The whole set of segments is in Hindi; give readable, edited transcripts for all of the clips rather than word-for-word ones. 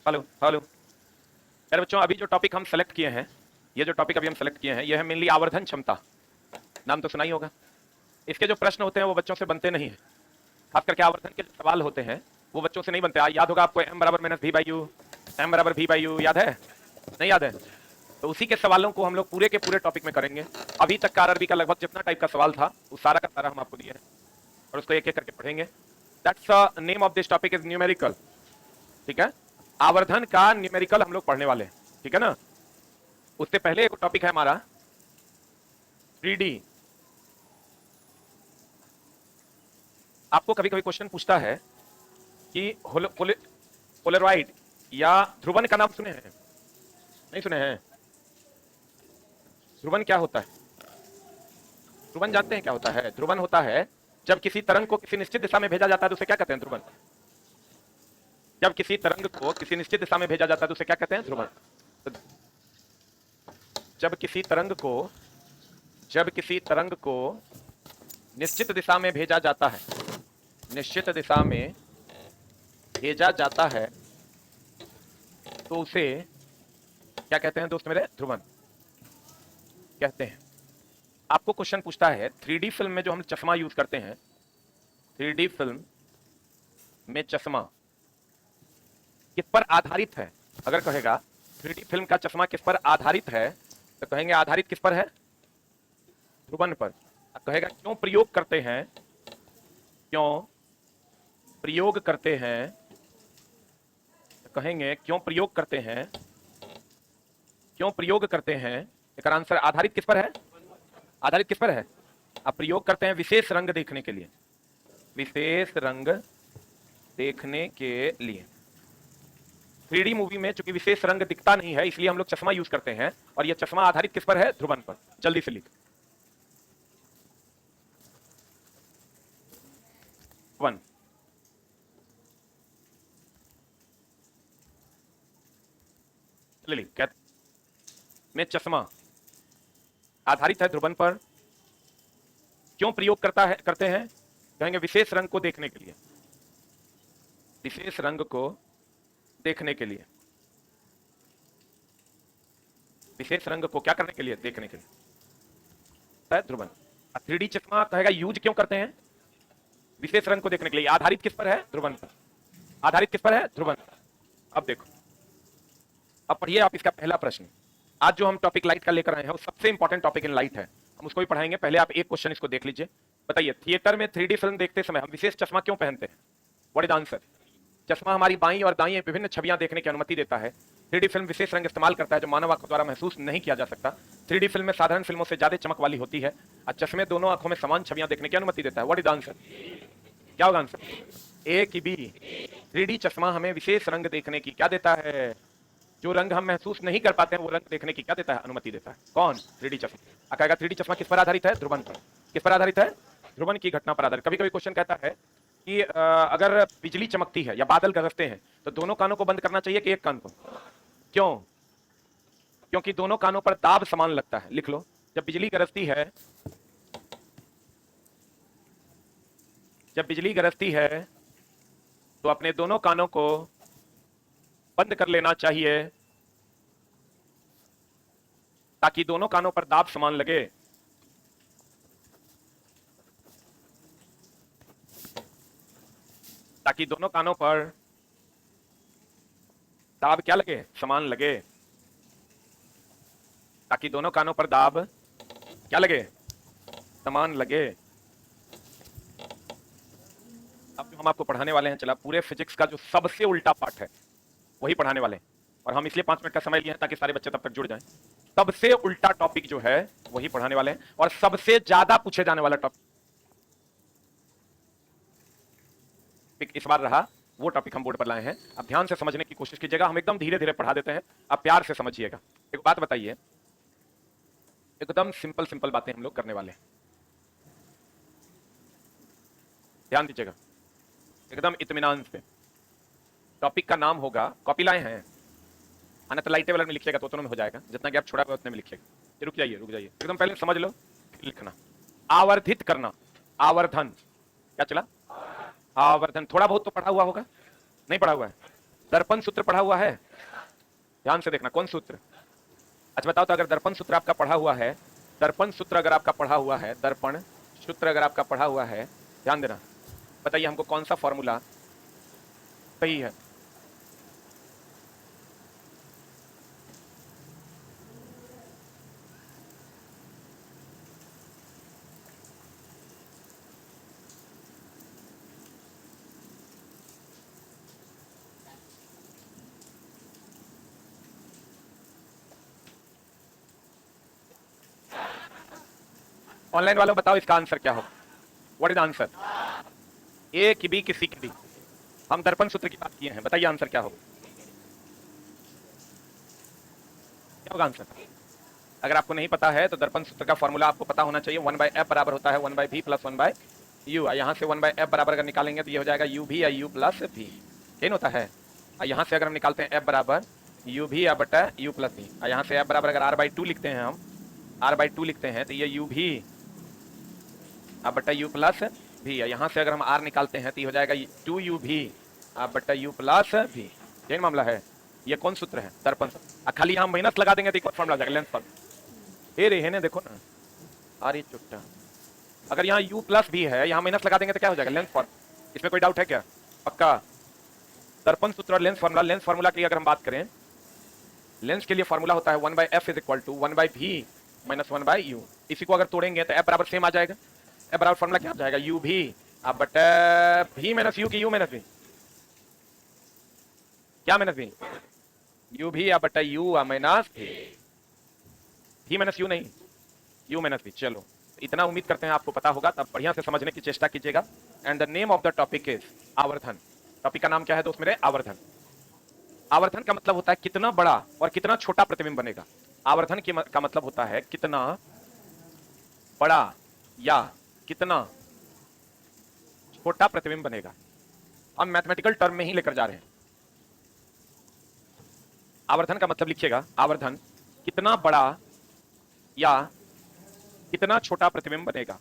Hello hello. यार बच्चों, अभी जो टॉपिक हम सेलेक्ट किए हैं, ये जो टॉपिक अभी हम सेलेक्ट किए हैं, ये है मेनली आवर्धन क्षमता। नाम तो सुना ही होगा। इसके जो प्रश्न होते हैं वो बच्चों से बनते नहीं है। खास करके आवर्धन के जो सवाल होते हैं वो बच्चों से नहीं बनते। याद होगा आपको m बराबर minus V by U, M बराबर वी बाई यू, याद है? नहीं याद है? तो उसी के सवालों को हम लोग पूरे के पूरे टॉपिक में करेंगे। अभी तक का आरआरबी का लगभग जितना टाइप का सवाल था वो सारा का सारा हम आपको दिए हैं और उसको एक एक करके पढ़ेंगे। That's name of this topic is numerical. ठीक है, आवर्धन का न्यूमेरिकल हम लोग पढ़ने वाले हैं। ठीक है ना? उससे पहले एक टॉपिक है हमारा 3D। आपको कभी कभी क्वेश्चन पूछता है कि पोलरॉइड या ध्रुवन का नाम सुने हैं? नहीं सुने हैं? ध्रुवन क्या होता है? ध्रुवन जानते हैं क्या होता है? ध्रुवन होता है जब किसी तरंग को किसी निश्चित दिशा में भेजा जाता है तो उसे क्या कहते हैं? ध्रुवन। जब किसी तरंग को किसी निश्चित दिशा में भेजा जाता है तो उसे क्या कहते हैं? ध्रुवन। तो जब किसी तरंग को निश्चित दिशा में भेजा जाता है, निश्चित दिशा में भेजा जाता है तो उसे क्या कहते हैं दोस्त मेरे? ध्रुवन कहते हैं। आपको क्वेश्चन पूछता है 3D फिल्म में जो हम चश्मा यूज करते हैं, 3D फिल्म में चश्मा किस पर आधारित है? अगर कहेगा 3D फिल्म का चश्मा किस पर आधारित है तो कहेंगे आधारित किस पर है? ध्रुवन पर। कहेगा क्यों प्रयोग करते हैं, क्यों प्रयोग करते हैं, तो कहेंगे क्यों प्रयोग करते हैं, क्यों प्रयोग करते हैं। इसका आंसर आधारित किस पर है? आधारित किस पर है? आप प्रयोग करते हैं विशेष रंग देखने के लिए, विशेष रंग देखने के लिए। 3D मूवी में चूंकि विशेष रंग दिखता नहीं है इसलिए हम लोग चश्मा यूज करते हैं और यह चश्मा आधारित किस पर है? ध्रुवन पर। जल्दी से लिख। वन लिख में चश्मा आधारित है ध्रुवन पर। क्यों प्रयोग करते हैं? कहेंगे विशेष रंग को देखने के लिए, विशेष रंग को देखने के लिए, विशेष रंग को क्या करने के लिए? देखने के लिए ध्रुवन। 3D चश्मा कहेगा यूज क्यों करते हैं? विशेष रंग को देखने के लिए। आधारित किस पर है? ध्रुवन पर। आधारित किस पर है? ध्रुवन पर। अब देखो, अब पढ़िए आप इसका पहला प्रश्न। आज जो हम टॉपिक लाइट का लेकर आए हैं वो सबसे इंपॉर्टेंट टॉपिक इन लाइट है, हम उसको भी पढ़ाएंगे। पहले आप एक क्वेश्चन इसको देख लीजिए। बताइए, थिएटर में 3D फिल्म देखते समय हम विशेष चश्मा क्यों पहनते हैं? What is answer? चश्मा हमारी बाईं और दाईं विभिन्न छवियां देखने की अनुमति देता है। 3D फिल्म विशेष रंग इस्तेमाल करता है जो मानव आंखों द्वारा महसूस नहीं किया जा सकता। 3D फिल्म में साधारण फिल्मों से ज्यादा चमक वाली होती है और चश्मे दोनों आंखों में समान छवियां देखने की अनुमति देता है। What is answer? क्या होगा आंसर? ए की बी। 3D चश्मा हमें विशेष रंग देखने की क्या देता है? जो रंग हम महसूस नहीं कर पाते हैं वो रंग देखने की क्या देता है? अनुमति देता है। कौन? 3D चश्मा। कहेगा 3D चश्मा किस पर आधारित है? ध्रुवन पर। किस पर आधारित है? ध्रुवन की घटना पर आधारित। कभी कभी क्वेश्चन कहता है कि अगर बिजली चमकती है या बादल गरजते हैं तो दोनों कानों को बंद करना चाहिए कि एक कान को? क्यों? क्योंकि दोनों कानों पर दाब समान लगता है। लिख लो, जब बिजली गरजती है, जब बिजली गरजती है तो अपने दोनों कानों को बंद कर लेना चाहिए ताकि दोनों कानों पर दाब समान लगे। ताकि दोनों कानों पर दाब क्या लगे? समान लगे। ताकि दोनों कानों पर दाब क्या लगे? समान लगे। अब जो हम आपको पढ़ाने वाले हैं, चला पूरे फिजिक्स का जो सबसे उल्टा पार्ट है वही पढ़ाने वाले हैं और हम इसलिए 5 मिनट का समय लिए हैं ताकि सारे बच्चे तब तक जुड़ जाएं। सबसे उल्टा टॉपिक जो है वही पढ़ाने वाले हैं और सबसे ज्यादा पूछे जाने वाला टॉपिक इस बार रहा वो टॉपिक हम बोर्ड पर लाए हैं। अब ध्यान से समझने की कोशिश कीजिएगा, हम एकदम धीरे धीरे पढ़ा देते हैं, आप प्यार से समझिएगा। एक बात बताइए, एकदम सिंपल सिंपल बातें हम लोग करने वाले हैं, ध्यान दीजिएगा एकदम इत्मीनान से। टॉपिक का नाम होगा, कॉपी लाए हैं? अन्यथा लाइट टेबल में लिखिएगा तो उतने में हो जाएगा, जितना गैप छोड़ा हुआ उतने में लिखिएगा। रुक जाइए एकदम पहले समझ लो, लिखना। आवर्धित करना, आवर्धन क्या चला? आवर्धन। थोड़ा बहुत तो पढ़ा हुआ होगा, नहीं पढ़ा हुआ है दर्पण सूत्र पढ़ा हुआ है? ध्यान से देखना, कौन सूत्र? अच्छा बताओ तो, अगर दर्पण सूत्र आपका पढ़ा हुआ है, दर्पण सूत्र अगर आपका पढ़ा हुआ है, दर्पण सूत्र अगर आपका पढ़ा हुआ है, ध्यान देना, बताइए हमको कौन सा फॉर्मूला सही है? ऑनलाइन वालों बताओ इसका आंसर क्या होगा? What is answer? ए की बी की सी की डी? हम दर्पण सूत्र की बात किए हैं, बताइए आंसर क्या होगा? क्या होगा आंसर? अगर आपको नहीं पता है तो दर्पण सूत्र का फॉर्मूला आपको पता होना चाहिए। 1/f बराबर होता है 1/v प्लस 1/u। यहाँ से 1/f बराबर अगर निकालेंगे तो ये हो जाएगा u भी या u प्लस v, ठीक होता है। यहाँ से अगर हम निकालते हैं f बराबर u भी या बटा u प्लस v, यहाँ से f बराबर अगर r/2 लिखते हैं, हम r/2 लिखते हैं तो ये u भी अब बटा u प्लस v। यहाँ से अगर हम r निकालते हैं तो ये हो जाएगा 2u भी अब बटा u प्लस v। यही मामला है। ये कौन सूत्र है? दर्पण सूत्र। खाली यहाँ माइनस लगा देंगे तो एक और फॉर्मूला जाएगा, लेंस फॉर्मूला। रे है ना, देखो ना, अरे चुट्टा, अगर यहाँ u प्लस v है, यहाँ माइनस लगा देंगे तो क्या हो जाएगा? Lens formula. इसमें कोई डाउट है क्या? पक्का? दर्पण सूत्र और लेंस फॉर्मूला। लेंस फॉर्मूला की अगर हम बात करें, लेंस के लिए फॉर्मूला होता है 1/f is equal to 1/v minus 1/u। इसी को अगर तोड़ेंगे तो f बराबर सेम आ जाएगा। f बराबर फॉर्मूला क्या आ जाएगा? u भी अब बटा v माइनस u की u माइनस v, क्या माइनस v? u भी अब बटा u minus v minus u नहीं, u माइनस v। चलो इतना उम्मीद करते हैं आपको पता होगा, तब बढ़िया से समझने की चेष्टा कीजिएगा। And the name of the topic is आवर्धन। टॉपिक का नाम क्या है दोस्त मेरे? आवर्धन। आवर्धन का मतलब होता है कितना बड़ा और कितना छोटा प्रतिबिंब बनेगा। आवर्धन का मतलब होता है कितना बड़ा या कितना छोटा प्रतिबिंब बनेगा। हम मैथमेटिकल टर्म में ही लेकर जा रहे हैं। आवर्धन का मतलब लिखिएगा, आवर्धन कितना बड़ा या कितना छोटा प्रतिबिंब बनेगा।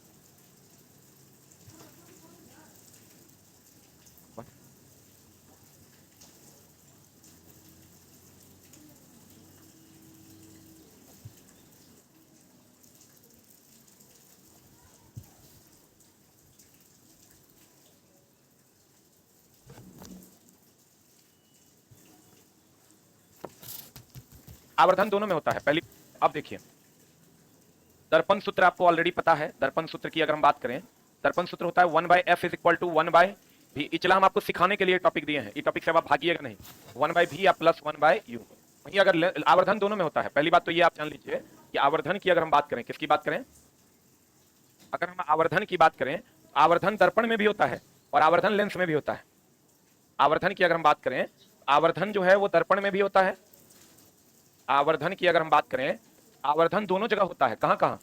आवर्धन दोनों में होता है। पहली, अब देखिए, दर्पण सूत्र आपको ऑलरेडी पता है। दर्पण सूत्र की अगर हम बात करें, दर्पण सूत्र होता है 1/f is equal to 1/v। इचला हम आपको सिखाने के लिए टॉपिक दिए हैं, ये टॉपिक से आप भागिएगा नहीं। 1/v या प्लस 1/u। वहीं अगर आवर्धन दोनों में होता है। पहली बात तो ये आप जान लीजिए कि आवर्धन की अगर हम बात करें, किसकी बात करें? अगर हम आवर्धन की बात करें, आवर्धन दर्पण में भी होता है और आवर्धन लेंस में भी होता है। आवर्धन की अगर हम बात करें, आवर्धन जो है वो दर्पण में भी होता है। आवर्धन की अगर हम बात करें, आवर्धन दोनों जगह होता है। कहां कहां?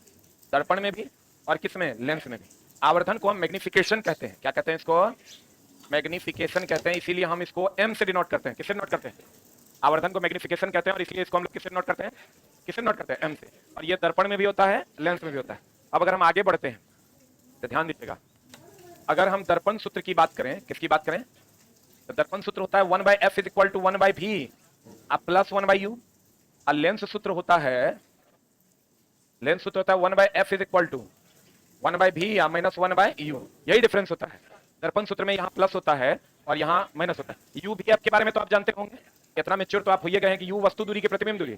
दर्पण में भी और किसमें? लेंस में भी। आवर्धन को हम मैग्निफिकेशन कहते हैं। क्या कहते हैं इसको? मैग्निफिकेशन कहते हैं। इसीलिए हम इसको m से डिनोट करते हैं। किससे डिनोट करते हैं? आवर्धन को मैग्निफिकेशन कहते हैं और इसलिए इसको हम लोग किससे डिनोट करते हैं? किससे डिनोट करते हैं? m से। और ये दर्पण में भी होता है, लेंस में भी होता है। अब अगर हम आगे बढ़ते हैं तो ध्यान दीजिएगा, अगर हम दर्पण सूत्र की बात करें, किसकी बात करें? तो दर्पण सूत्र होता है 1/f is equal to 1/v plus 1/u। और लेंस सूत्र होता है, लेंस सूत्र होता है 1/f is equal to 1/v या माइनस 1/u। यही डिफरेंस होता है। दर्पण सूत्र में यहाँ प्लस होता है और यहाँ माइनस होता है। u भी आपके बारे में तो आप जानते होंगे, इतना मेच्योर तो आप होइए गए हैं कि u वस्तु दूरी की प्रतिबिंब दूरी,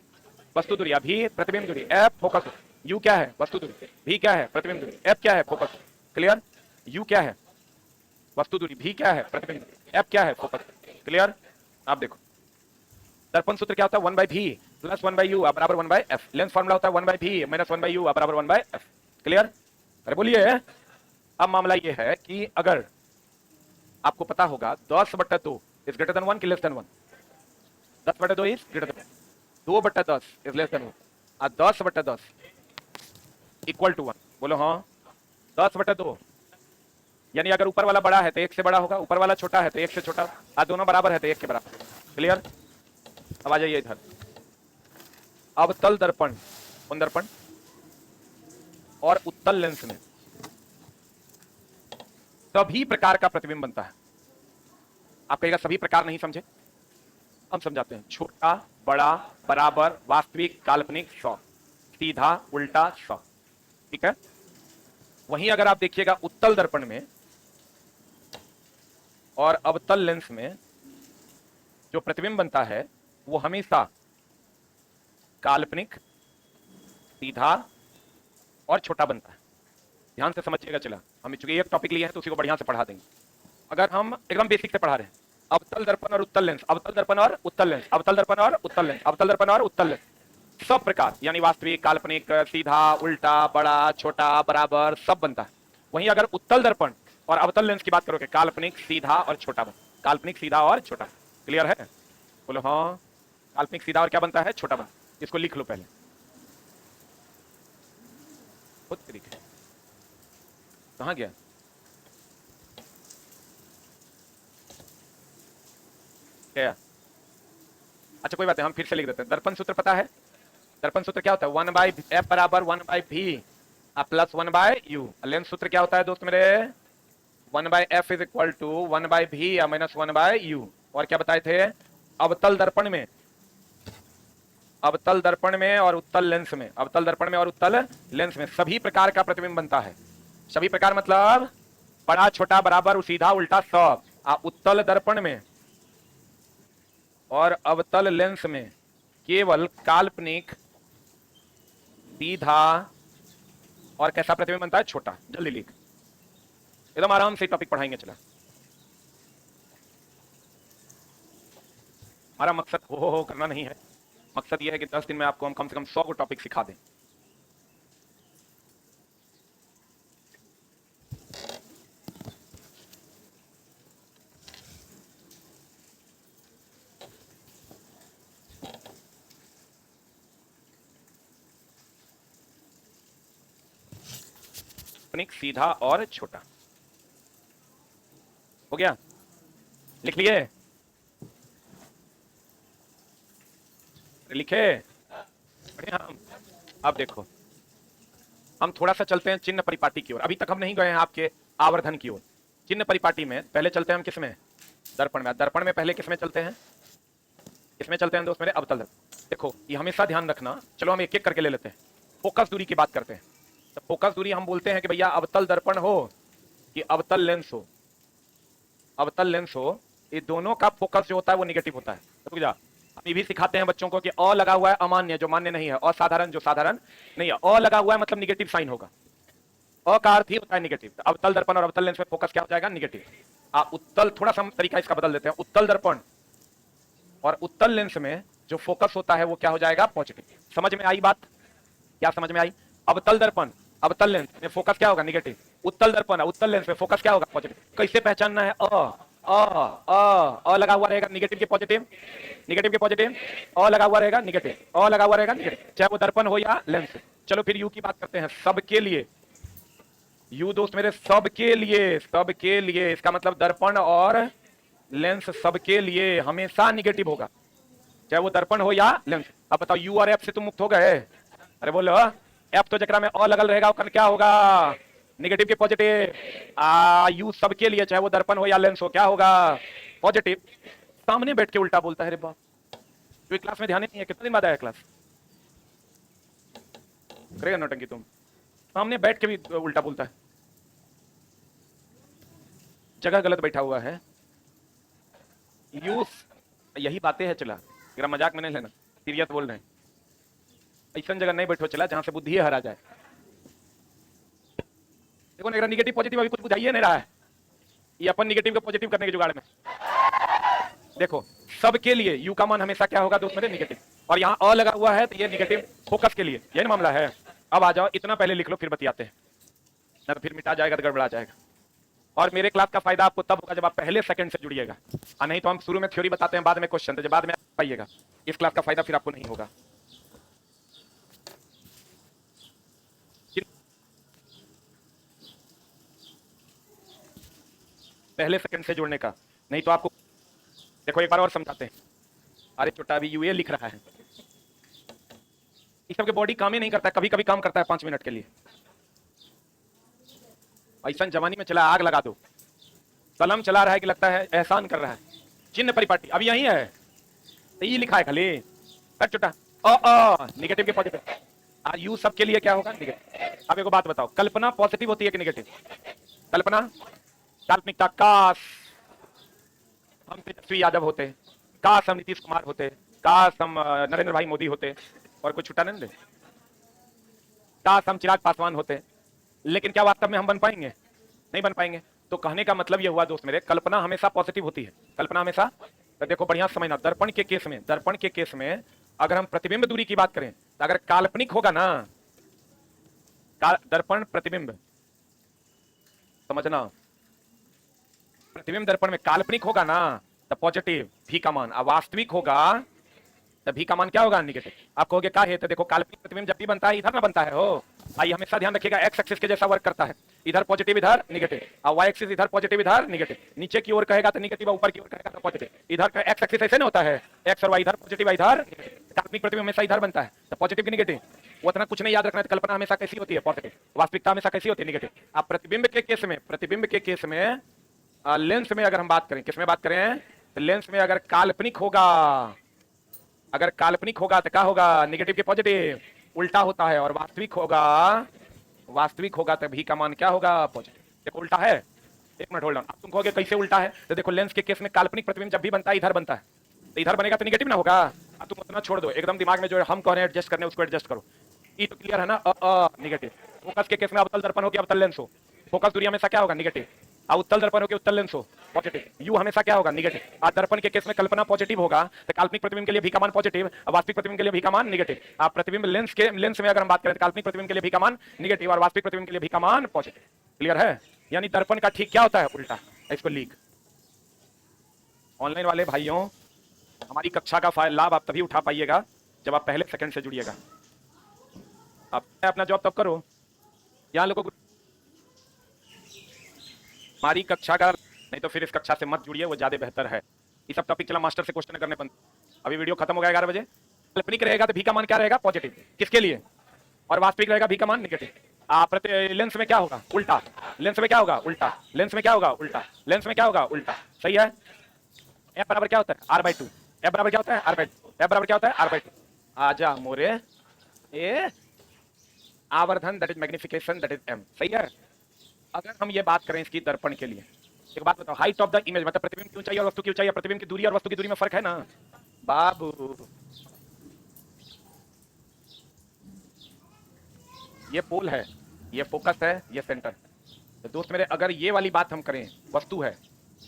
वस्तु दूरी, v प्रतिबिंब दूरी, f फोकस। u क्या है? वस्तु दूरी। v क्या है? प्रतिबिंब दूरी। f क्या है? फोकस। क्लियर? u क्या है? वस्तु दूरी। v क्या है? प्रतिबिंब दूरी। f क्या है? फोकस। क्लियर? आप देखो, दर्पण सूत्र क्या होता है? 1/v प्लस 1/u बराबर 1/f। लेंस फॉर्मूला होता है 1/v माइनस 1/u बराबर 1/f। क्लियर? अरे बोलिए। अब मामला ये है कि अगर आपको पता होगा 10/2 इज ग्रेटर देन 1 कि less than 1? 10/2 is greater than 2/10 is less than 1 और 10/10 इक्वल टू 1। बोलो हाँ। 10/2 यानी अगर ऊपर वाला बड़ा है तो 1 से बड़ा होगा, ऊपर वाला छोटा है तो 1 से छोटा, और दोनों बराबर है तो 1 के बराबर। क्लियर? अब आ जाइए इधर। अवतल दर्पण, उन दर्पण और उत्तल लेंस में सभी प्रकार का प्रतिबिंब बनता है। आप कहेगा सभी प्रकार नहीं समझे, हम समझाते हैं। छोटा, बड़ा, बराबर, वास्तविक, काल्पनिक, सौ, सीधा, उल्टा, सौ। ठीक है। वहीं अगर आप देखिएगा उत्तल दर्पण में और अवतल लेंस में जो प्रतिबिंब बनता है वो हमेशा काल्पनिक, सीधा और छोटा बनता है। ध्यान से समझिएगा। चला, हम चूंकि एक टॉपिक लिए हैं तो उसी को बढ़िया से पढ़ा देंगे। अगर हम एकदम बेसिक से पढ़ा रहे हैं, अवतल दर्पण और उत्तल लेंस, अवतल दर्पण और उत्तल लेंस, अवतल दर्पण और उत्तल लेंस, अवतल दर्पण और उत्तल लेंस, सब प्रकार यानी वास्तविक, काल्पनिक, सीधा, उल्टा, बड़ा, छोटा, बराबर, सब बनता है। वहीं अगर उत्तल दर्पण और अवतल लेंस की बात करोगे, काल्पनिक, सीधा और छोटा बनता है। काल्पनिक, सीधा और छोटा। क्लियर है? बोलो हाँ। काल्पनिक, सीधा और क्या बनता है? छोटा बनता है। इसको लिख लो पहले खुद तरीके। कहां गया? क्या? अच्छा कोई बात नहीं, हम फिर से लिख देते हैं। दर्पण सूत्र पता है? दर्पण सूत्र क्या होता है? 1/f बराबर 1/v प्लस 1/u। लेंस सूत्र क्या होता है दोस्त मेरे? 1/f is equal to 1/v minus 1/u। और क्या बताए थे? अवतल दर्पण में, अवतल दर्पण में और उत्तल लेंस में, अवतल दर्पण में और उत्तल लेंस में सभी प्रकार का प्रतिबिंब बनता है। सभी प्रकार मतलब बड़ा, छोटा, बराबर, सीधा, उल्टा, सब। उत्तल दर्पण में और अवतल लेंस में केवल काल्पनिक, सीधा और कैसा प्रतिबिंब बनता है? छोटा। जल्दी लिख, एकदम आराम से टॉपिक पढ़ाएंगे। चला, हमारा मकसद हो करना नहीं है। मकसद यह है कि 10 दिन में आपको हम कम से कम 100 को टॉपिक सिखा दें। काल्पनिक, सीधा और छोटा। हो गया? लिख लिए? लिखे? बढ़िया। अब देखो, हम थोड़ा सा चलते हैं चिन्ह परिपाटी की ओर। अभी तक हम नहीं गए हैं आपके आवर्धन की ओर। चिन्ह परिपाटी में पहले चलते हैं हम किसमें? दर्पण में। दर्पण में पहले किसमें चलते हैं? किसमें चलते हैं दोस्त मेरे? अवतल दर्पण। देखो ये हमेशा ध्यान रखना। चलो हम एक एक करके ले लेते हैं। फोकस दूरी की बात करते हैं। तो फोकस दूरी हम बोलते हैं कि भैया अवतल दर्पण हो कि अवतल लेंस हो, अवतल लेंस हो, ये दोनों का फोकस जो होता है वो निगेटिव होता है। रुक जा, हम ये भी सिखाते हैं बच्चों को कि अ लगा हुआ है अमान्य जो मान्य नहीं है, असाधारण जो साधारण नहीं है। अ लगा हुआ है मतलब निगेटिव साइन होगा। अ का अर्थ ही होता है निगेटिव। तो अवतल दर्पण और अवतल लेंस में फोकस क्या हो जाएगा? निगेटिव। उत्तल, थोड़ा सा तरीका इसका बदल देते हैं। उत्तल दर्पण और उत्तल लेंस में जो फोकस होता है वो क्या हो जाएगा? पॉजिटिव। समझ में आई बात? क्या समझ में आई? अवतल दर्पण, अवतल लेंस में फोकस क्या होगा? निगेटिव। उत्तल दर्पण, उत्तल लेंस में फोकस क्या होगा? पॉजिटिव। कैसे पहचानना है? अ लगा हुआ रहेगा निगेटिव के पॉजिटिव, निगेटिव के पॉजिटिव। अ लगा हुआ रहेगा निगेटिव, अ लगा हुआ रहेगा निगेटिव, चाहे वो दर्पण हो या लेंस। चलो फिर यू की बात करते हैं। सबके लिए यू दोस्त मेरे, सबके लिए, सबके लिए इसका मतलब दर्पण और लेंस सबके लिए हमेशा निगेटिव होगा, चाहे वो दर्पण हो या लेंस। अब बताओ यू और एफ से तुम मुक्त हो गए? अरे बोलो, एफ तो जकरा में अ लगल रहेगा और क्या होगा? निगेटिव के पॉजिटिव। यू सबके लिए, चाहे वो दर्पण हो या लेंस हो, क्या होगा? पॉजिटिव। सामने बैठ के उल्टा बोलता है। रे बाप, तो क्लास में ध्यान नहीं है। कितने दिन बाद आया क्लास? करेगा नौटंकी तुम? सामने बैठ के भी उल्टा बोलता है। जगह गलत बैठा हुआ है। यू, यही बातें है। चला, मेरा मजाक में नहीं लेना, सीरियस बोल रहे हैं। ऐसा जगह नहीं बैठो चला जहां से बुद्धि हरा जाए। देखो ना, निगेटिव पॉजिटिव अभी कुछ बुझाइए नहीं रहा है। ये अपन निगेटिव को पॉजिटिव करने के जुगाड़ में। देखो सबके लिए यू का मान हमेशा क्या होगा दोस्त मेरे? निगेटिव। और यहाँ अ लगा हुआ है तो ये निगेटिव फोकस के लिए, यही मामला है। अब आ जाओ, इतना पहले लिख लो फिर बतियाते हैं, ना तो फिर मिटा जाएगा तो गड़बड़ा जाएगा। और मेरे क्लास का फायदा आपको तब होगा जब आप पहले सेकंड से जुड़िएगा, और नहीं तो हम शुरू में थ्योरी बताते हैं, बाद में क्वेश्चन, तो जब बाद में पाइएगा। इस क्लास का फायदा फिर आपको नहीं होगा। पहले सेकंड से जुड़ने का, नहीं तो आपको देखो एक बार और समझाते हैं। अरे छोटा अभी यूए लिख रहा है, इस सबके बॉडी काम ही नहीं करता है, कभी कभी काम करता है 5 मिनट के लिए। ऐसा जवानी में चला आग लगा दो, कलम चला रहा है कि लगता है एहसान कर रहा है। चिन्ह परिपाटी अभी यही है। तो ये लिखा है खाली कट चुटा निगेटिव के पॉजिटिव। यू सबके लिए क्या होगा? निगेटिव। अब एक बात बताओ, कल्पना पॉजिटिव होती है कि निगेटिव? कल्पना काल्पनिकता, काश हम तेजस्वी यादव होते, काश हम नीतीश कुमार होते, काश हम नरेंद्र भाई मोदी होते, और कुछ छुट्टा नहीं दे, काश हम चिराग पासवान होते। लेकिन क्या वास्तव में हम बन पाएंगे? नहीं बन पाएंगे। तो कहने का मतलब यह हुआ दोस्त मेरे, कल्पना हमेशा पॉजिटिव होती है। कल्पना हमेशा, तो देखो बढ़िया समझना, दर्पण के केस में अगर हम प्रतिबिंब दूरी की बात करें, तो अगर काल्पनिक होगा ना, दर्पण प्रतिबिंब, समझना, प्रतिबिंब दर्पण में काल्पनिक होगा ना तो पॉजिटिव भी का मान, वास्तविक होगा तो भी का मान क्या होगा? निगेटिव। आप कहोगे क्या है? तो देखो काल्पनिक प्रतिबिंब जब भी बनता है इधर ना बनता है हो। आइए हमेशा ध्यान रखिएगा, एक्स एक्सिस के जैसा वर्क करता है, इधर पॉजिटिव इधर निगेटिव, और वाई एक्सिस इधर पॉजिटिव इधर निगेटिव। नीचे की ओर कहेगा तो निगेटिव, ऊपर की ओर कहेगा तो पॉजिटिव। इधर का एक्स एक्सिस ऐसे नहीं होता है, एक्स और वाई इधर पॉजिटिव इधर। काल्पनिक प्रतिबिंब हमेशा इधर बनता है, तो पॉजिटिव की निगेटिव वो इतना कुछ नहीं याद रखना है। कल्पना हमेशा कैसी होती है? पॉजिटिव। वास्तविकता हमेशा कैसी होती है? निगेटिव। आप प्रतिबिंब के केस में लेंस में अगर हम बात करें, किसमें बात करें? तो लेंस में अगर काल्पनिक होगा, अगर काल्पनिक होगा तो क्या होगा? निगेटिव के पॉजिटिव उल्टा होता है, और वास्तविक होगा तो भी का मान क्या होगा? पॉजिटिव। देखो उल्टा है, एक मिनट होल्ड ऑन। अब तुम कहोगे कैसे उल्टा है? तो देखो लेंस के केस में काल्पनिक प्रतिबिंब जब भी बनता है इधर बनता है, तो इधर बनेगा तो निगेटिव ना होगा। अब तुम उतना छोड़ दो, एकदम दिमाग में जो हम कह रहे हैं एडजस्ट करने उसको एडजस्ट करो। ई तो क्लियर है ना? निगेटिव। फोकस के केस में अवतल दर्पण हो कि अवतल लेंस हो, फोकस दूरी हमेशा क्या होगा? निगेटिव। उत्तल दर्पण हो कि उत्तल लेंस हो, पॉजिटिव। यू हमेशा क्या होगा? निगेटिव। दर्पण के केस में कल्पना पॉजिटिव होगा तो काल्पनिक प्रतिबिंब के लिए भी का मान पॉजिटिव, वास्तविक प्रतिबिंब के लिए भी का मान निगेटिव। आप प्रतिबिंब लेंस में अगर हम बात करें तो काल्पनिक प्रतिबिंब के लिए भी का मान निगेटिव और वास्तविक प्रतिबिंब के लिए भी का मान पॉजिटिव। क्लियर है? यानी दर्पण का ठीक क्या होता है? उल्टा। इसको लीक। ऑनलाइन वाले भाइयों, हमारी कक्षा का लाभ आप तभी उठा पाइएगा जब आप पहले सेकंड से जुड़िएगा। आप अपना जॉब तब करो, यहाँ लोगों को हमारी कक्षा का, नहीं तो फिर इस कक्षा से मत जुड़िए, वो ज्यादा बेहतर है। ये सब टॉपिक चला मास्टर से क्वेश्चन करने बंद। अभी वीडियो खत्म हो गया 11 बजे। काल्पनिक रहेगा तो भी का मान क्या रहेगा? पॉजिटिव। किसके लिए? और वास्तविक रहेगा भी का मान निगेटिव। लेंस में क्या होगा? उल्टा। लेंस में क्या होगा? उल्टा। लेंस में क्या होगा? उल्टा। लेंस में क्या होगा? उल्टा। सही है? एफ बराबर क्या होता है? r/2। एफ बराबर क्या होता है? r/2। एफ बराबर क्या होता है? r/2। आजा मोरे, ए आवर्धन that is magnification that is m। सही है? अगर हम ये बात करें इसकी दर्पण के लिए, एक बात बताओ, हाइट ऑफ द इमेज मतलब प्रतिबिंब की ऊंचाई और वस्तु की ऊंचाई, प्रतिबिंब की दूरी और वस्तु की दूरी में फर्क है ना बाबू? ये पोल है, ये फोकस है, ये सेंटर। तो दोस्त मेरे, अगर ये वाली बात हम करें, वस्तु है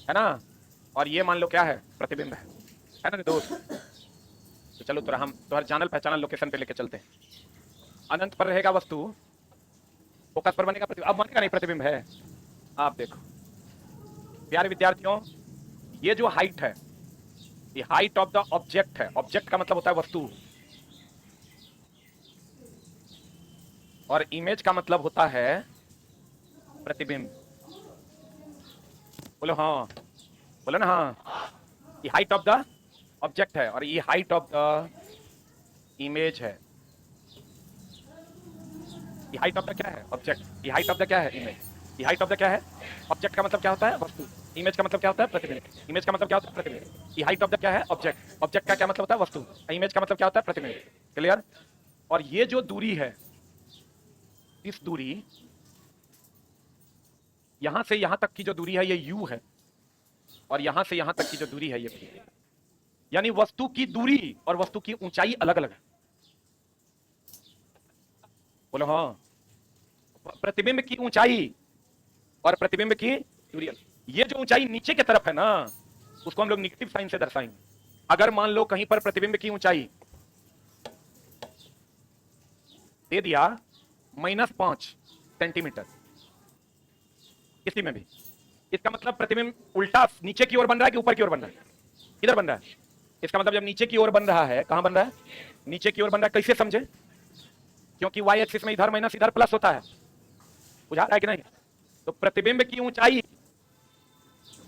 ना, और ये मान लो क्या है? प्रतिबिंब है ना दोस्त? तो चलो तो हम तुम्हारे जानल पहचानल लोकेशन पे लेके चलते हैं। अनंत पर रहेगा वस्तु, फोकस पर बनेगा प्रतिबिंब। अब बनेगा नहीं, प्रतिबिंब है। आप देखो प्यारे विद्यार्थियों, ये जो हाइट है, ये हाइट ऑफ द ऑब्जेक्ट है। ऑब्जेक्ट का मतलब होता है वस्तु, और इमेज का मतलब होता है प्रतिबिंब। बोलो हाँ, बोलो ना हाँ। ये हाइट ऑफ द ऑब्जेक्ट है और ये हाइट ऑफ द इमेज है। ये हाइट ऑफ द क्या है? ऑब्जेक्ट। ये हाइट ऑफ द क्या है? इमेज। ये हाइट ऑफ द क्या है? ऑब्जेक्ट का मतलब क्या होता है? वस्तु। इमेज का मतलब क्या होता है? प्रतिबिंब। इमेज का मतलब क्या होता है? प्रतिबिंब। ये हाइट ऑफ द क्या है? ऑब्जेक्ट। ऑब्जेक्ट का क्या मतलब होता है? वस्तु। इमेज का मतलब क्या होता है? प्रतिबिंब। क्लियर? और ये जो दूरी है, इस दूरी, यहां से यहां तक की जो दूरी है ये u है, और यहां से यहां तक की जो दूरी है ये v है। यानी वस्तु की दूरी और वस्तु की ऊंचाई अलग अलग है। बोलो हाँ। प्रतिबिंब की ऊंचाई और प्रतिबिंब की दूरी, ये जो ऊंचाई नीचे की तरफ है ना, उसको हम लोग नेगेटिव साइन से दर्शाएंगे। अगर मान लो कहीं पर प्रतिबिंब की ऊंचाई दे दिया -5 सेंटीमीटर, किसी में भी, इसका मतलब प्रतिबिंब उल्टा नीचे की ओर बन रहा है कि ऊपर की ओर बन रहा है? किधर बन रहा है? इसका मतलब जब नीचे की ओर बन रहा है, कहां बन रहा है? नीचे की ओर बन रहा है। कैसे समझे? क्योंकि y एक्सिस में इधर माइनस इधर प्लस होता है। बुझा रहा है कि नहीं? तो प्रतिबिंब की ऊंचाई,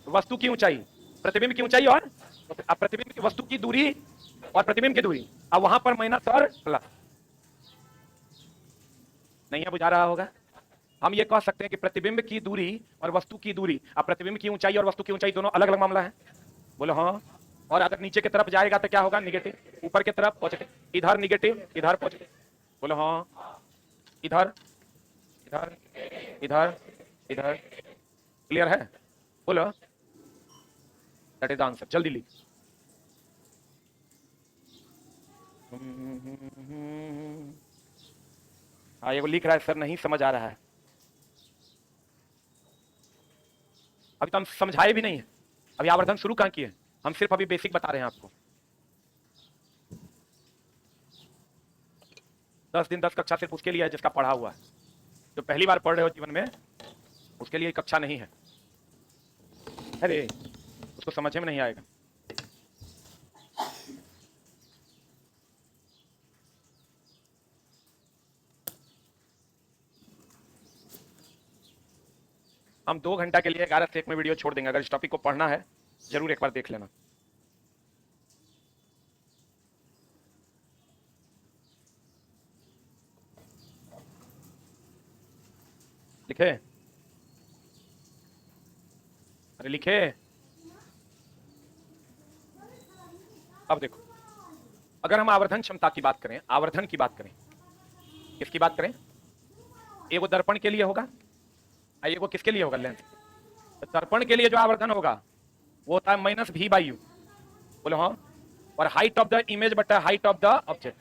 वस्तु की ऊंचाई, प्रतिबिंब की ऊंचाई और प्रतिबिंब की, वस्तु की दूरी और प्रतिबिंब की दूरी, अब वहां पर माइनस और प्लस नहीं है। बुझा रहा होगा? हम ये कह सकते हैं कि प्रतिबिंब की दूरी और वस्तु की दूरी, अब प्रतिबिंब की ऊंचाई और वस्तु की ऊंचाई दोनों अलग अलग मामला है। बोलो हाँ। और अगर नीचे की तरफ जाएगा तो क्या होगा? निगेटिव। ऊपर की तरफ पॉजिटिव, इधर निगेटिव, इधर पॉजिटिव। बोलो हाँ। इधर इधर इधर इधर। क्लियर है? बोलो। That is the answer. जल्दी लिख। हाँ, ये वो लिख रहा है सर, नहीं समझ आ रहा है। अभी तो हम समझाए भी नहीं है, अभी आवर्धन शुरू कहां किए, हम सिर्फ अभी बेसिक बता रहे हैं आपको। 10 दिन 10 कक्षा सिर्फ उसके लिए है जिसका पढ़ा हुआ है। जो पहली बार पढ़ रहे हो जीवन में, उसके लिए कक्षा नहीं है। अरे उसको समझ में नहीं आएगा। हम 2 घंटा के लिए 11 से 1 में वीडियो छोड़ देंगे। अगर इस टॉपिक को पढ़ना है जरूर एक बार देख लेना। लिखे? अरे लिखे। अब देखो, अगर हम आवर्धन क्षमता की बात करें, आवर्धन की बात करें, किसकी बात करें? एगो दर्पण के लिए होगा, एगो किसके लिए होगा? लेंस। तो दर्पण के लिए जो आवर्धन होगा वो होता है माइनस भी बाई यू। बोलो हाँ। और हाइट ऑफ द इमेज बटा height of the object.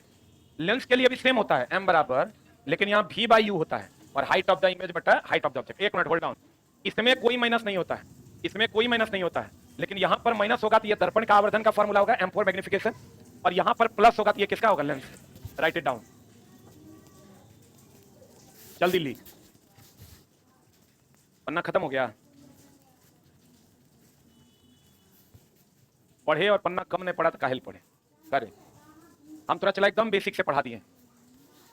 Lens के लिए भी सेम होता है, एम बराबर, लेकिन यहाँ भी बाई यू होता है और हाइट ऑफ द इमेज बटा हाइट ऑफ द ऑब्जेक्ट। एक मिनट होल्ड डाउन। इसमें कोई माइनस नहीं होता है, इसमें कोई माइनस नहीं होता है, लेकिन यहां पर माइनस होगा तो ये दर्पण का आवर्धन का फॉर्मूला होगा M4 मैग्निफिकेशन, और यहां पर प्लस होगा तो ये किसका होगा? लेंस। Right it down. जल्दी लिख, पन्ना खत्म हो गया। पढ़े और पन्ना कम नहीं पढ़ा तो काहे पढ़े करे। हम थोड़ा चला एकदम बेसिक से पढ़ा दिए,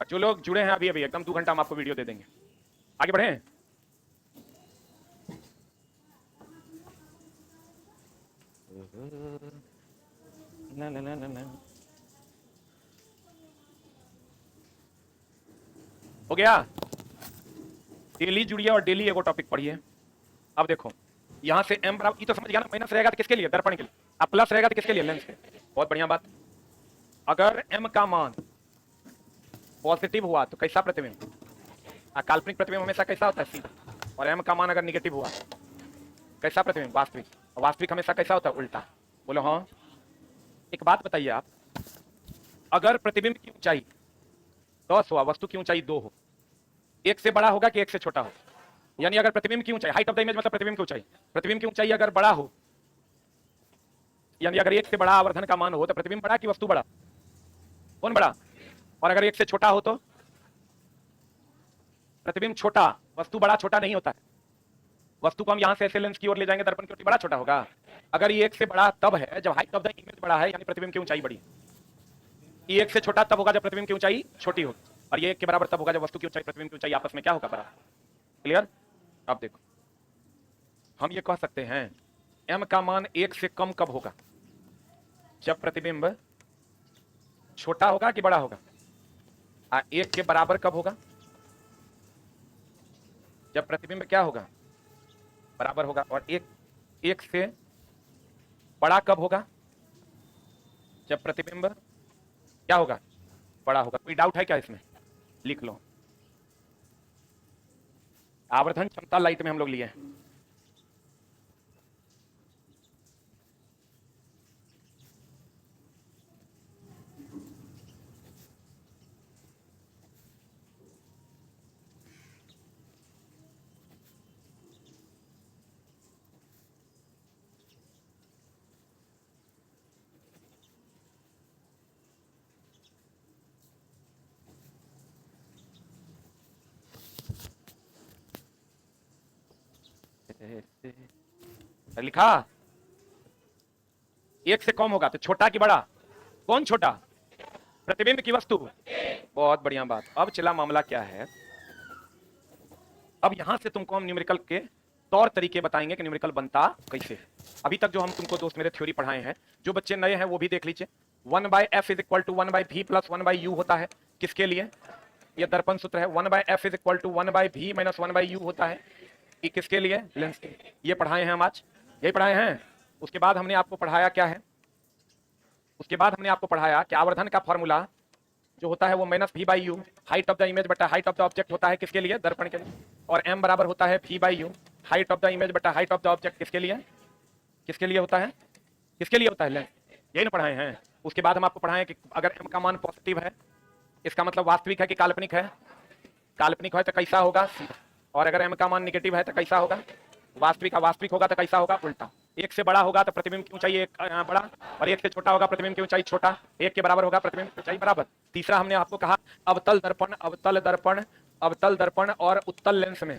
और जो लोग जुड़े हैं अभी अभी एकदम 2 घंटा हम आपको वीडियो दे देंगे। आगे बढ़े। ना ना ना ना। हो गया? डेली जुड़िए और डेली एगो टॉपिक पढ़िए। अब देखो, यहां से m बराबर, ये तो समझ गया ना, माइनस रहेगा तो किसके लिए? दर्पण के लिए। अब प्लस रहेगा तो किसके लिए? लेंस के। बहुत बढ़िया बात। अगर m का मान पॉजिटिव हुआ तो कैसा प्रतिबिंब? काल्पनिक प्रतिबिंब हमेशा कैसा होता है? सीधा। और m का मान अगर निगेटिव हुआ कैसा प्रतिबिंब? वास्तविक। और वास्तविक हमेशा कैसा होता है? उल्टा। बोलो हाँ। एक बात बताइए आप, अगर प्रतिबिंब की ऊंचाई 10 हुआ, वस्तु की ऊंचाई 2 हो, 1 से बड़ा होगा कि 1 से छोटा हो? यानी अगर प्रतिबिंब की ऊंचाई, हाइट ऑफ द इमेज मतलब प्रतिबिंब की ऊंचाई, प्रतिबिंब की ऊंचाई अगर बड़ा हो, यानी अगर 1 से बड़ा आवर्धन का मान हो तो प्रतिबिंब बड़ा कि वस्तु बड़ा? कौन बड़ा? और अगर 1 से छोटा हो तो प्रतिबिंब छोटा, वस्तु बड़ा छोटा नहीं होता है। वस्तु को हम यहां से ऐसे लेंस की ओर ले जाएंगे, दर्पण की ओर, बड़ा छोटा होगा। अगर ये 1 से बड़ा तब है जब हाइट ऑफ द इमेज बड़ा है, यानी प्रतिबिंब की ऊंचाई बड़ी। ये 1 से छोटा तब होगा जब प्रतिबिंब की ऊंचाई छोटी होगी, और ये 1 के बराबर तब होगा जब वस्तु की ऊंचाई प्रतिबिंब की ऊंचाई आपस में क्या होगा? बराबर। क्लियर? अब देखो, हम ये कह सकते हैं m का मान 1 से कम कब होगा? जब प्रतिबिंब छोटा होगा कि बड़ा होगा? 1 के बराबर कब होगा? जब प्रतिबिंब क्या होगा? बराबर होगा। और 1 से बड़ा कब होगा? जब प्रतिबिंब क्या होगा? बड़ा होगा। कोई डाउट है क्या इसमें? लिख लो। आवर्धन क्षमता लाइट में हम लोग लिए हैं। लिखा? 1 से कम होगा तो छोटा कि बड़ा? कौन छोटा? प्रतिबिंब की वस्तु। बहुत बढ़िया बात। अब चला मामला क्या है, अब यहां से तुमको हम न्यूमेरिकल के तौर तरीके बताएंगे कि न्यूमेरिकल बनता कैसे। अभी तक जो हम तुमको दोस्त मेरे थ्योरी पढ़ाए हैं, जो बच्चे नए हैं वो भी देख लीजिए। 1/f is equal to 1/v plus 1/u होता है। किसके लिए? ये दर्पण सूत्र है। 1/f is equal to 1/v minus 1/u होता है। ये किसके लिए? लेंस के। ये पढ़ाए हैं हम आज, यही पढ़ाए हैं। उसके बाद हमने आपको पढ़ाया क्या है? उसके बाद हमने आपको पढ़ाया कि आवर्धन का फॉर्मूला जो होता है वो minus v by you, height of the image बटा हाइट ऑफ द ऑब्जेक्ट होता है किसके लिए, दर्पण के लिए, और m बराबर होता है v by you, height of the image बटा हाइट ऑफ द ऑब्जेक्ट किसके लिए, किसके लिए होता है, किसके लिए होता है लेंस, यही ना पढ़ाए हैं। उसके बाद हम आपको पढ़ाएं कि अगर m का मान पॉजिटिव है इसका मतलब वास्तविक है कि काल्पनिक है, काल्पनिक है तो कैसा होगा, और अगर m का मान निगेटिव है तो कैसा होगा, वास्तविक होगा तो कैसा होगा, उल्टा। एक से बड़ा होगा तो प्रतिबिंब की ऊंचाई एक बड़ा, और एक से छोटा होगा प्रतिबिंब की ऊंचाई छोटा, एक के बराबर होगा प्रतिबिंब की ऊंचाई बराबर। तीसरा हमने आपको कहा अवतल दर्पण, अवतल दर्पण, अवतल दर्पण और उत्तल लेंस में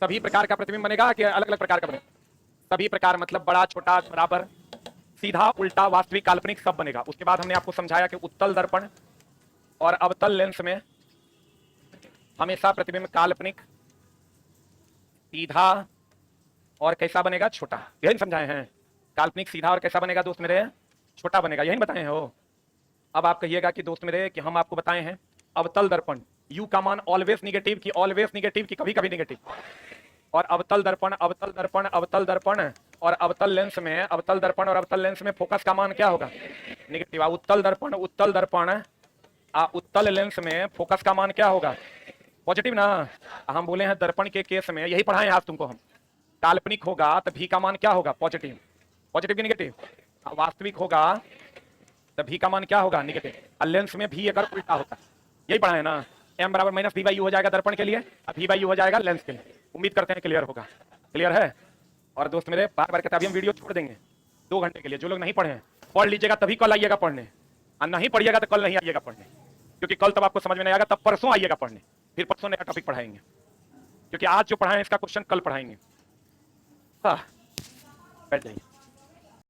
सभी प्रकार का प्रतिबिंब बनेगा कि अलग अलग प्रकार का बनेगा, सभी प्रकार मतलब बड़ा छोटा बराबर सीधा उल्टा वास्तविक काल्पनिक सब बनेगा। उसके बाद हमने आपको समझाया कि उत्तल दर्पण और अवतल लेंस में हमेशा प्रतिबिंब काल्पनिक सीधा और कैसा बनेगा, छोटा, यही समझाए हैं। काल्पनिक सीधा और कैसा बनेगा दोस्त मेरे, छोटा बनेगा, यही बताए हैं हो। अब आप कहिएगा कि दोस्त मेरे कि हम आपको बताए हैं अवतल दर्पण u का मान ऑलवेज निगेटिव की, ऑलवेज निगेटिव की, कभी कभी निगेटिव, और अवतल दर्पण, अवतल दर्पण, अवतल दर्पण और अवतल लेंस में, अवतल दर्पण और अवतल लेंस में फोकस का मान क्या होगा, निगेटिव। उत्तल दर्पण, उत्तल दर्पण, उत्तल लेंस में फोकस का मान क्या होगा, पॉजिटिव ना। हम बोले हैं दर्पण के केस में, यही पढ़ाए आज तुमको हम, काल्पनिक होगा तो v का मान क्या होगा, पॉजिटिव, पॉजिटिव की निगेटिव, वास्तविक होगा तो v का मान क्या होगा, निगेटिव। और लेंस में v अगर उल्टा होता है, यही पढ़ा है ना, m बराबर माइनस v बाई यू हो जाएगा दर्पण के लिए, और v बाई यू हो जाएगा लेंस के लिए। उम्मीद करते हैं क्लियर होगा, क्लियर है। और दोस्त मेरे बार बार कहते अभी हम वीडियो छोड़ देंगे 2 घंटे के लिए, जो लोग नहीं पढ़े हैं पढ़ लीजिएगा तभी कल आइएगा पढ़ने, और नहीं पढ़िएगा तो कल नहीं आइएगा पढ़ने, क्योंकि कल तब आपको समझ में नहीं आएगा, तब परसों आइएगा पढ़ने, फिर परसों नया टॉपिक पढ़ाएंगे, क्योंकि आज जो पढ़ाएं इसका क्वेश्चन कल पढ़ाएंगे। हाँ, बैठ जाइए।